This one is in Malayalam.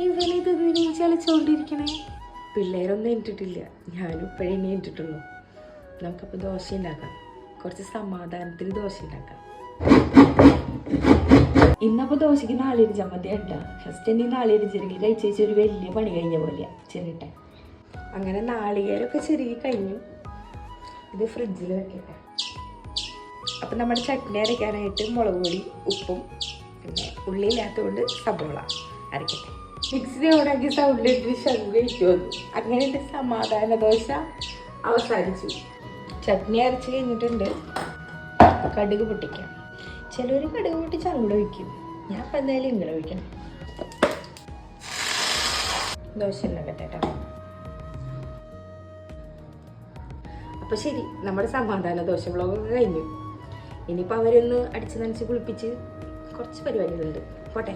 ഇവനിത് ചലിച്ചുകൊണ്ടിരിക്കണേ. പിള്ളേരൊന്നും എണ്ണിട്ടില്ല, ഞാനും ഇപ്പോഴേ ഇനി എണ്ണിട്ടുള്ളൂ. നമുക്കപ്പോൾ ദോശ ഉണ്ടാക്കാം, കുറച്ച് സമാധാനത്തിൽ ദോശ ഉണ്ടാക്കാം. ഇന്നപ്പോൾ ദോശയ്ക്ക് നാളികേരി ചമ്മന്തി ഉണ്ടാ. ഫസ്റ്റ് തന്നെ നാളികേരി ചെറുകി കഴിച്ചേച്ച് ഒരു വലിയ പണി കഴിഞ്ഞ പോലെയാ ചെറിയിട്ടെ. അങ്ങനെ നാളികേരൊക്കെ ചെറുകി കഴിഞ്ഞു. ഇത് ഫ്രിഡ്ജിൽ വെക്കട്ടെ. അപ്പം നമ്മുടെ ചട്നി അരയ്ക്കാനായിട്ട് മുളക് പൊടി, ഉപ്പും പിന്നെ ഉള്ളിയില്ലാത്തതുകൊണ്ട് സബോള അരയ്ക്കട്ടെ. മിക്സിയിൽ ഓടാക്കി സൗണ്ടിലിട്ട് ശങ്ക് കഴിച്ചു വന്നു. അങ്ങനെ എൻ്റെ സമാധാന ദോശ അവസാനിച്ചു. ചട്നി അരച്ച് കഴിഞ്ഞിട്ടുണ്ട്. കടുക് പൊട്ടിക്കാം. ചിലർ കടുക് പൊട്ടിച്ച് അങ്ങോട്ട് ഒഴിക്കും, ഞാൻ ഇപ്പം എന്തായാലും ഇങ്ങനെ ഒഴിക്കണം. ദോശ ഉണ്ടാക്കട്ടെ കേട്ടോ. അപ്പോൾ ശരി, നമ്മുടെ സമാധാന ദോശ വ്ളോഗൊക്കെ കഴിഞ്ഞു. ഇനിയിപ്പോൾ അവരൊന്ന് അടിച്ച് നനച്ച് കുളിപ്പിച്ച് കുറച്ച് പരിപാടികളുണ്ട്. പോട്ടെ.